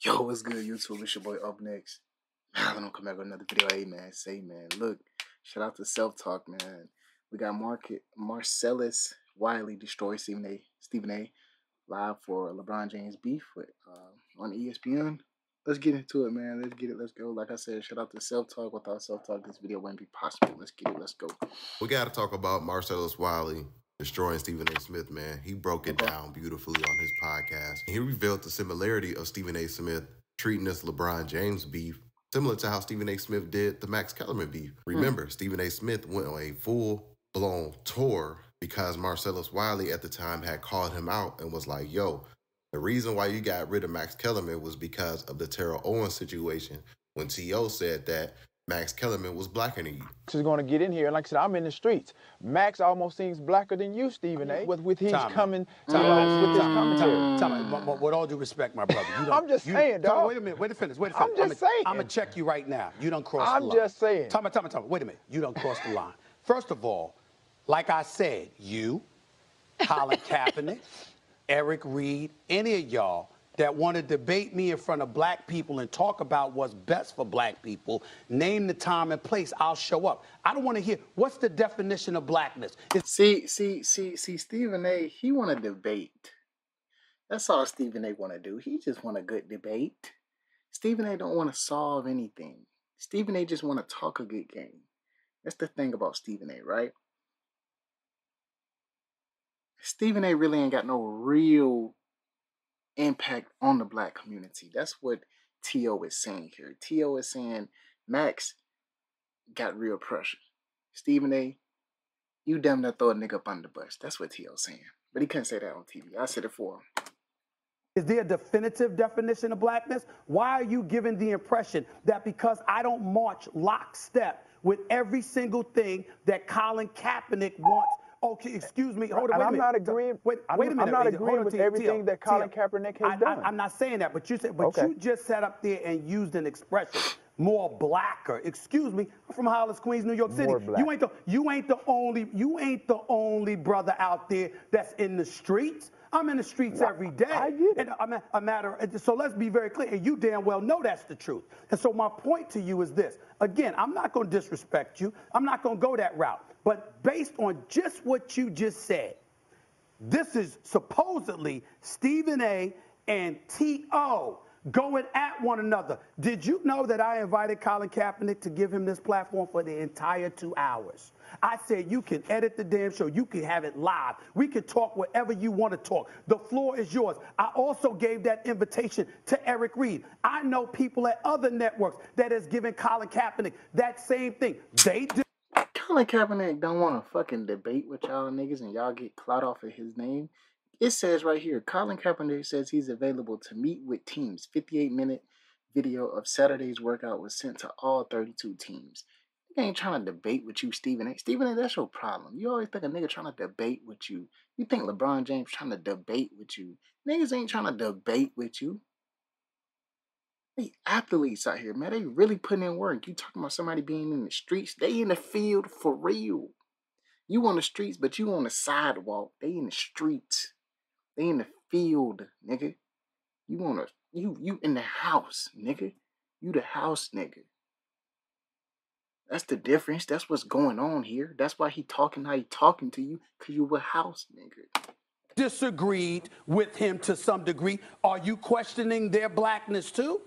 Yo, what's good, YouTube? It's your boy Up Next. I'm gonna come back with another video. Hey, man, look, shout out to Self Talk, man. We got Marcellus Wiley destroy Stephen A. live for LeBron James beef with on ESPN. Let's get into it, man. Let's get it. Let's go. Like I said, shout out to Self Talk. Without Self Talk, this video wouldn't be possible. Let's get it. Let's go. We got to talk about Marcellus Wiley destroying Stephen A. Smith, man. He broke it down beautifully on his podcast. He revealed the similarity of Stephen A. Smith treating this LeBron James beef similar to how Stephen A. Smith did the Max Kellerman beef. Remember, Stephen A. Smith went on a full-blown tour because Marcellus Wiley at the time had called him out and was like, yo, the reason why you got rid of Max Kellerman was because of the Terrell Owens situation when T.O. said that Max Kellerman was blacker than you. Is going to get in here, and like I said, I'm in the streets. Max almost seems blacker than you, Stephen A. With his commentary. With all due respect, my brother. I'm just saying, dog. Wait a minute. Wait to finish. I'm just saying. I'm going to check you right now. You done crossed the line. I'm just saying. Wait a minute. You done crossed the line. First of all, like I said, you, Colin Kaepernick, Eric Reed, any of y'all that want to debate me in front of black people and talk about what's best for black people, name the time and place, I'll show up. I don't want to hear, what's the definition of blackness? See, Stephen A., he want to debate. That's all Stephen A. want to do. He just want a good debate. Stephen A. don't want to solve anything. Stephen A. just want to talk a good game. That's the thing about Stephen A., right? Stephen A. really ain't got no real impact on the black community. That's what T.O. is saying here. T.O. is saying Max got real pressure. Stephen A., you damn near throw a nigga up under the bus. That's what T.O.'s saying. But he couldn't say that on TV. I said it for him. Is there a definitive definition of blackness? Why are you giving the impression that because I don't march lockstep with every single thing that Colin Kaepernick wants? Okay, excuse me. Hold on, wait a minute. I'm not agreeing. Wait a minute. I'm not agreeing with everything that Colin Kaepernick has done. I'm not saying that, but you said, you just sat up there and used an expression, more blacker. Excuse me. I'm from Hollis, Queens, New York City. More black. You ain't the only brother out there that's in the streets. I'm in the streets every day. I get it. And so let's be very clear. And you damn well know that's the truth. And so my point to you is this. Again, I'm not going to disrespect you. I'm not going to go that route. But based on just what you just said, this is supposedly Stephen A. and T.O. going at one another. Did you know that I invited Colin Kaepernick to give him this platform for the entire 2 hours? I said you can edit the damn show. You can have it live. We can talk whatever you want to talk. The floor is yours. I also gave that invitation to Eric Reed. I know people at other networks that has given Colin Kaepernick that same thing. They do. Colin Kaepernick don't want to fucking debate with y'all niggas and y'all get clout off of his name. It says right here, Colin Kaepernick says he's available to meet with teams. 58-minute video of Saturday's workout was sent to all 32 teams. Nigga ain't trying to debate with you, Stephen A. Stephen A., that's your problem. You always think a nigga trying to debate with you. You think LeBron James trying to debate with you. Niggas ain't trying to debate with you. They athletes out here, man. They really putting in work. You talking about somebody being in the streets. They in the field for real. You on the streets, but you on the sidewalk. They in the streets. They in the field, nigga. You in the house, nigga. You the house, nigga. That's the difference. That's what's going on here. That's why he talking how he talking to you, because you a house, nigga. Disagreed with him to some degree. Are you questioning their blackness too?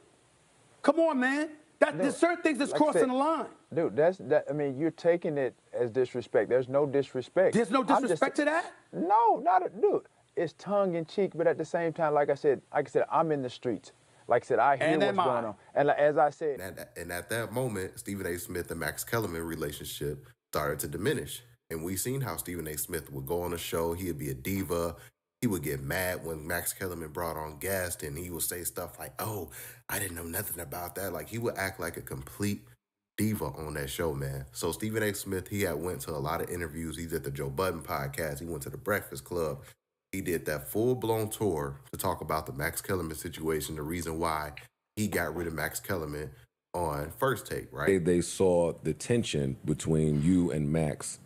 Come on, man. There's certain things that's crossing the line. Dude, I mean, you're taking it as disrespect. There's no disrespect. There's no disrespect to that? No, dude. It's tongue in cheek, but at the same time, like I said, I'm in the streets. Like I said, I hear what's going on. And as I said, and at that moment, Stephen A. Smith and Max Kellerman relationship started to diminish. And we seen how Stephen A. Smith would go on a show. He'd be a diva. He would get mad when Max Kellerman brought on guests, and he would say stuff like, oh, I didn't know nothing about that. Like, he would act like a complete diva on that show, man. So Stephen A. Smith, he had went to a lot of interviews. He's at the Joe Budden podcast. He went to the Breakfast Club. He did that full-blown tour to talk about the Max Kellerman situation, the reason why he got rid of Max Kellerman on First Take, right? They saw the tension between you and Max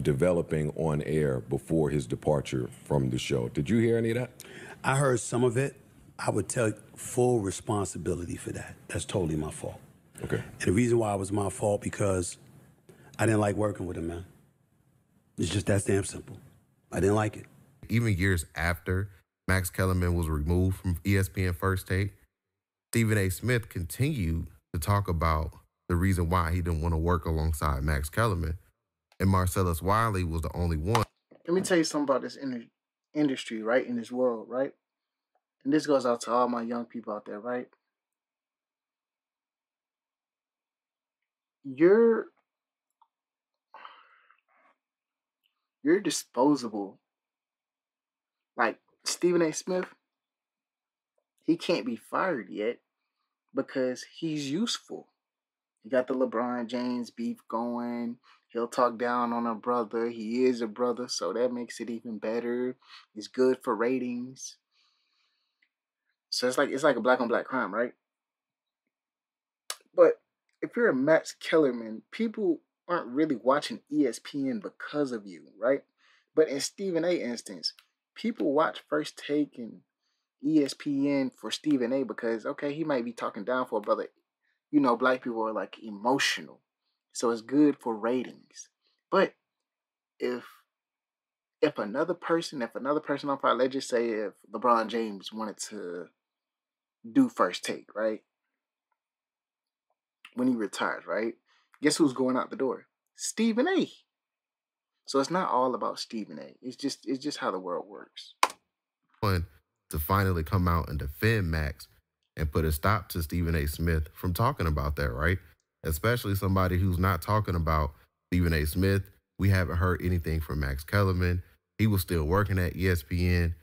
developing on air before his departure from the show. Did you hear any of that? I heard some of it. I would take full responsibility for that. That's totally my fault. Okay. And the reason why it was my fault, because I didn't like working with him, man. It's just that damn simple. I didn't like it. Even years after Max Kellerman was removed from ESPN First Take, Stephen A. Smith continued to talk about the reason why he didn't want to work alongside Max Kellerman. And Marcellus Wiley was the only one. Let me tell you something about this industry, right? In this world, right? And this goes out to all my young people out there, right? You're disposable. Like Stephen A. Smith, he can't be fired yet because he's useful. He got the LeBron James beef going. He'll talk down on a brother. He is a brother, so that makes it even better. It's good for ratings. So it's like a black on black crime, right? But if you're a Max Kellerman, people aren't really watching ESPN because of you, right? But in Stephen A. instance, people watch First Take and ESPN for Stephen A. because, okay, he might be talking down for a brother. You know, black people are like emotional. So it's good for ratings. But if another person on fire, let's just say if LeBron James wanted to do First Take, right? When he retires, right? Guess who's going out the door? Stephen A. So it's not all about Stephen A. It's just how the world works. To finally come out and defend Max and put a stop to Stephen A. Smith from talking about that, right? Especially somebody who's not talking about Stephen A. Smith. We haven't heard anything from Max Kellerman. He was still working at ESPN.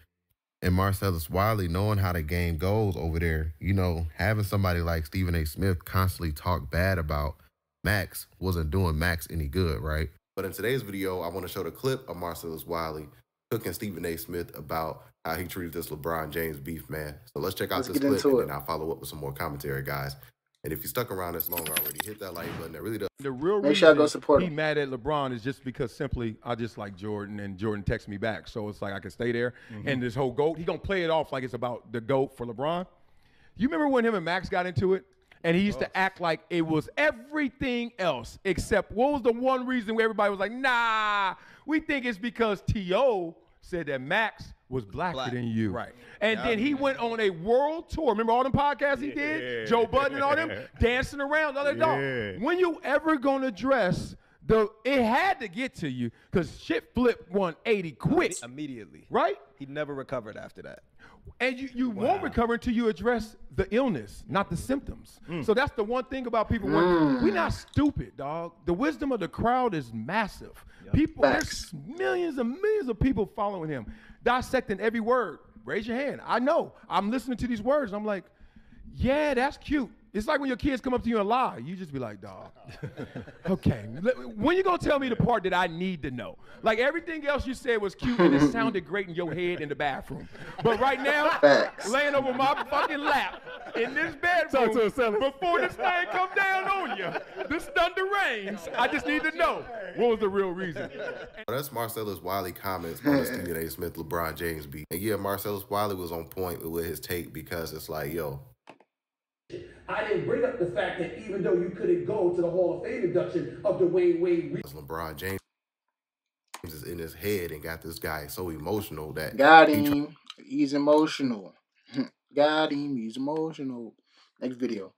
And Marcellus Wiley, knowing how the game goes over there, you know, having somebody like Stephen A. Smith constantly talk bad about Max wasn't doing Max any good, right? But in today's video, I want to show the clip of Marcellus Wiley cooking Stephen A. Smith about how he treated this LeBron James beef, man. So let's check out this clip, and then I'll follow up with some more commentary, guys. And if you stuck around this long already, hit that like button. That really does. The real Make sure I go reason support he him. mad at LeBron is just because simply I just like Jordan, and Jordan texts me back. So it's like I can stay there. And this whole GOAT, he gonna play it off like it's about the GOAT for LeBron. You remember when him and Max got into it? And he used to act like it was everything else except what was the one reason where everybody was like, nah, we think it's because T.O. said that Max was blacker than you. Right. And then he went on a world tour. Remember all them podcasts he did? Joe Budden and all them dancing around. All that dog. When you ever gonna dress it had to get to you because shit flipped 180 quick. Immediately. Right? He never recovered after that. And you won't recover until you address the illness, not the symptoms. So that's the one thing about people. We're not stupid, dog. The wisdom of the crowd is massive. People, there's millions and millions of people following him, dissecting every word. Raise your hand. I know. I'm listening to these words. I'm like, yeah, that's cute. It's like when your kids come up to you and lie. You just be like, dog, okay. When you going to tell me the part that I need to know? Like everything else you said was cute and it sounded great in your head in the bathroom. But right now, laying over my fucking lap in this bedroom, before this thing come down on you, this thunder rains, I just need to know what was the real reason. That's Marcellus Wiley comments on the Stephen A. Smith LeBron James beat. And yeah, Marcellus Wiley was on point with his take because it's like, yo, I didn't bring up the fact that even though you couldn't go to the Hall of Fame induction of Dwayne Wade. LeBron James is in his head and got this guy so emotional that got him. He's emotional. Got him. He's emotional. Next video.